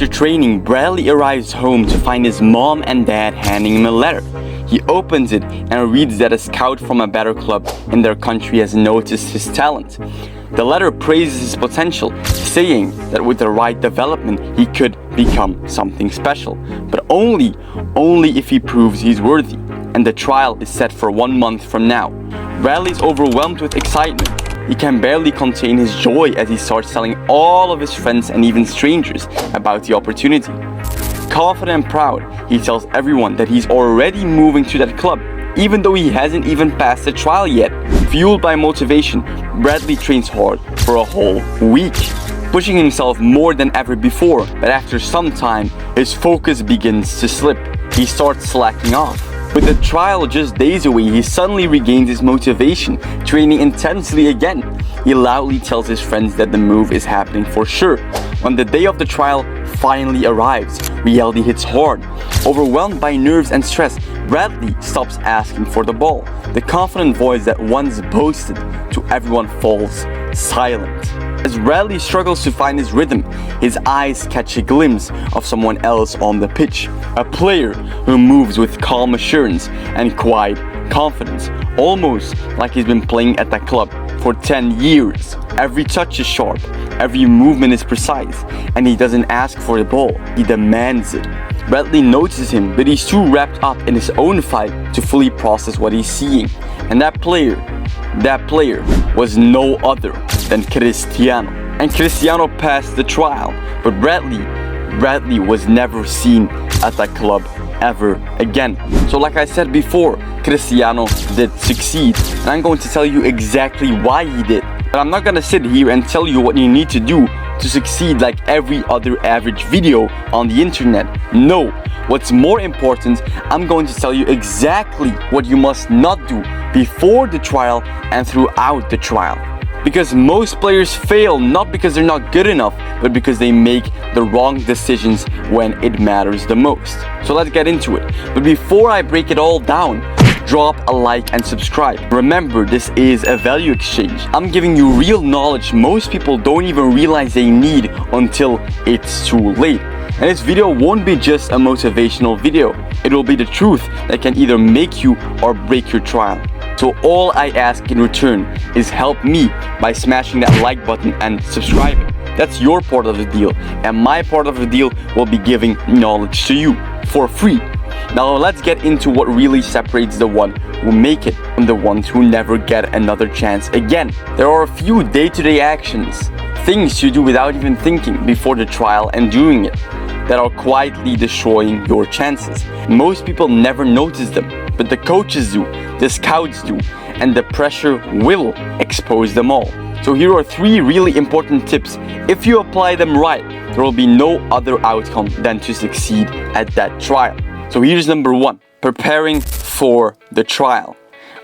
After training, Bradley arrives home to find his mom and dad handing him a letter. He opens it and reads that a scout from a better club in their country has noticed his talent. The letter praises his potential, saying that with the right development he could become something special, but only if he proves he's worthy. And the trial is set for 1 month from now. Bradley's overwhelmed with excitement. He can barely contain his joy as he starts telling all of his friends and even strangers about the opportunity. Confident and proud, he tells everyone that he's already moving to that club, even though he hasn't even passed the trial yet. Fueled by motivation, Bradley trains hard for a whole week, pushing himself more than ever before, but after some time, his focus begins to slip. He starts slacking off. With the trial just days away, he suddenly regains his motivation, training intensely again. He loudly tells his friends that the move is happening for sure. When the day of the trial finally arrives, reality hits hard. Overwhelmed by nerves and stress, Bradley stops asking for the ball. The confident voice that once boasted to everyone falls silent. As Bradley struggles to find his rhythm, his eyes catch a glimpse of someone else on the pitch. A player who moves with calm assurance and quiet confidence, almost like he's been playing at that club for 10 years. Every touch is sharp, every movement is precise, and he doesn't ask for the ball, he demands it. Bradley notices him, but he's too wrapped up in his own fight to fully process what he's seeing. And that player was no other than Cristiano. And Cristiano passed the trial, but Bradley was never seen at that club ever again. So like I said before, Cristiano did succeed, and I'm going to tell you exactly why he did. But I'm not gonna sit here and tell you what you need to do to succeed like every other average video on the internet. No, what's more important, I'm going to tell you exactly what you must not do before the trial and throughout the trial. Because most players fail not because they're not good enough, but because they make the wrong decisions when it matters the most. So let's get into it. But before I break it all down, drop a like and subscribe. Remember, this is a value exchange. I'm giving you real knowledge most people don't even realize they need until it's too late. And this video won't be just a motivational video. It will be the truth that can either make you or break your trial. So all I ask in return is help me by smashing that like button and subscribing. That's your part of the deal, and my part of the deal will be giving knowledge to you for free. Now let's get into what really separates the one who make it from the ones who never get another chance again. There are a few day-to-day actions, things you do without even thinking before the trial and doing it, that are quietly destroying your chances. Most people never notice them, but the coaches do, the scouts do, and the pressure will expose them all. So here are 3 really important tips. If you apply them right, there will be no other outcome than to succeed at that trial. So here's number 1, preparing for the trial.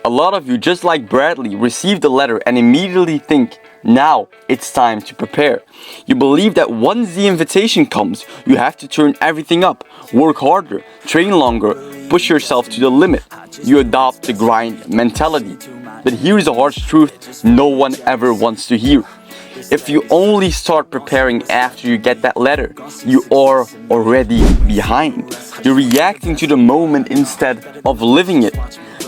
A lot of you, just like Bradley, receive the letter and immediately think, now it's time to prepare. You believe that once the invitation comes, you have to turn everything up, work harder, train longer, push yourself to the limit. You adopt the grind mentality. But here's the harsh truth no one ever wants to hear. If you only start preparing after you get that letter, you are already behind. You're reacting to the moment instead of living it.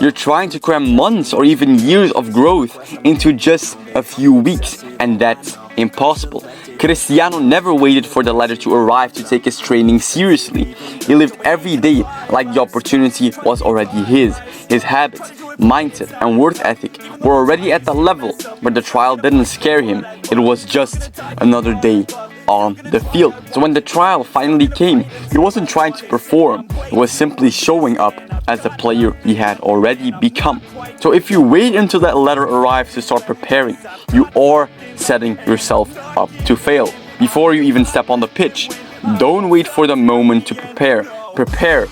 You're trying to cram months or even years of growth into just a few weeks, and that's impossible. Cristiano never waited for the letter to arrive to take his training seriously. He lived every day like the opportunity was already his. His habits, mindset, and work ethic were already at the level where the trial didn't scare him. It was just another day on the field. So when the trial finally came, he wasn't trying to perform. He was simply showing up as the player he had already become. So if you wait until that letter arrives to start preparing, you are setting yourself up to fail before you even step on the pitch. Don't wait for the moment to prepare. Prepare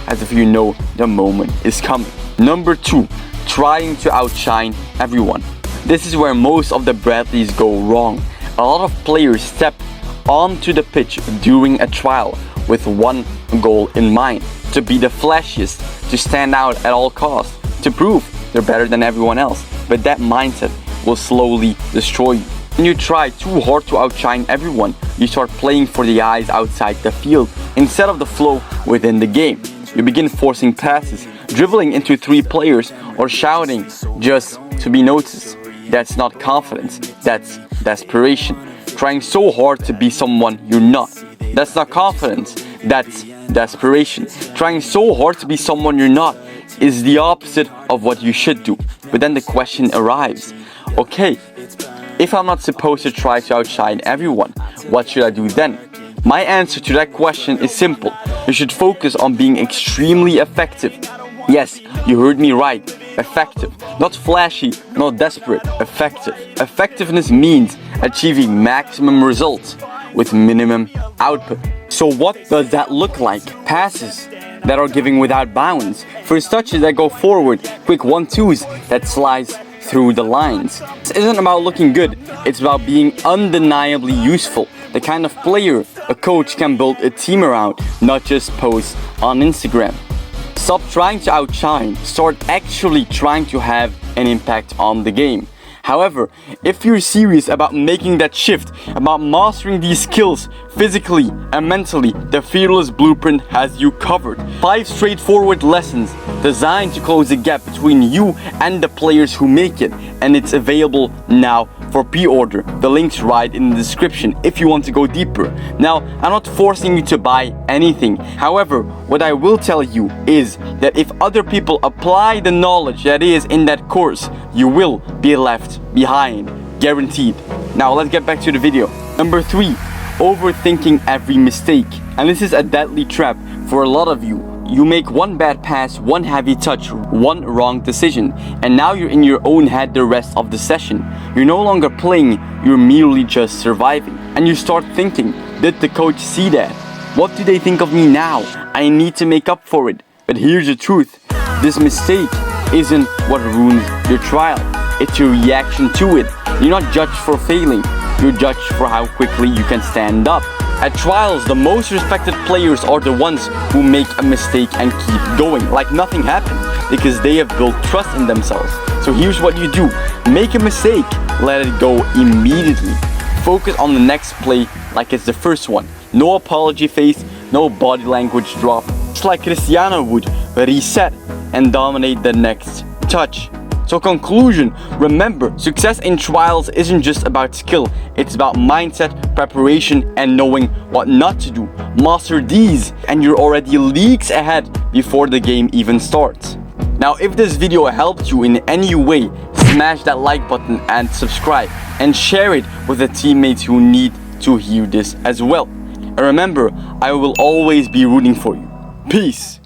as if you know the moment is coming. Number 2, trying to outshine everyone. This is where most of the Bradleys go wrong. A lot of players step onto the pitch during a trial with one goal in mind: to be the flashiest, to stand out at all costs, to prove they're better than everyone else. But that mindset will slowly destroy you. When you try too hard to outshine everyone, you start playing for the eyes outside the field instead of the flow within the game. You begin forcing passes, dribbling into 3 players, or shouting just to be noticed. That's not confidence, that's desperation. Trying so hard to be someone you're not. That's not confidence, that's desperation. Trying so hard to be someone you're not is the opposite of what you should do. But then the question arrives, okay, if I'm not supposed to try to outshine everyone, what should I do then? My answer to that question is simple. You should focus on being extremely effective. Yes, you heard me right. Effective. Not flashy, not desperate. Effective. Effectiveness means achieving maximum results with minimum output. So what does that look like? Passes that are giving without bounds. First touches that go forward. Quick 1-2s that slice through the lines. This isn't about looking good. It's about being undeniably useful. The kind of player a coach can build a team around, not just post on Instagram. Stop trying to outshine, start actually trying to have an impact on the game. However, if you're serious about making that shift, about mastering these skills physically and mentally, the Fearless Blueprint has you covered. 5 straightforward lessons designed to close the gap between you and the players who make it, and it's available now for pre-order. The link's right in the description if you want to go deeper. Now, I'm not forcing you to buy anything. However, what I will tell you is that if other people apply the knowledge that is in that course, you will be left behind, guaranteed. Now let's get back to the video. Number 3, overthinking every mistake. And this is a deadly trap for a lot of you. You make one bad pass, one heavy touch, one wrong decision, and now you're in your own head the rest of the session. You're no longer playing, you're merely just surviving. And you start thinking, did the coach see that? What do they think of me now? I need to make up for it. But here's the truth. This mistake isn't what ruins your trial. It's your reaction to it. You're not judged for failing. You're judged for how quickly you can stand up. At trials, the most respected players are the ones who make a mistake and keep going, like nothing happened, because they have built trust in themselves. So here's what you do. Make a mistake, let it go immediately. Focus on the next play like it's the first one. No apology face, no body language drop. Just like Cristiano would, reset and dominate the next touch. So conclusion, remember, success in trials isn't just about skill, it's about mindset, preparation, and knowing what not to do. Master these, and you're already leagues ahead before the game even starts. Now, if this video helped you in any way, smash that like button and subscribe, and share it with the teammates who need to hear this as well. And remember, I will always be rooting for you. Peace.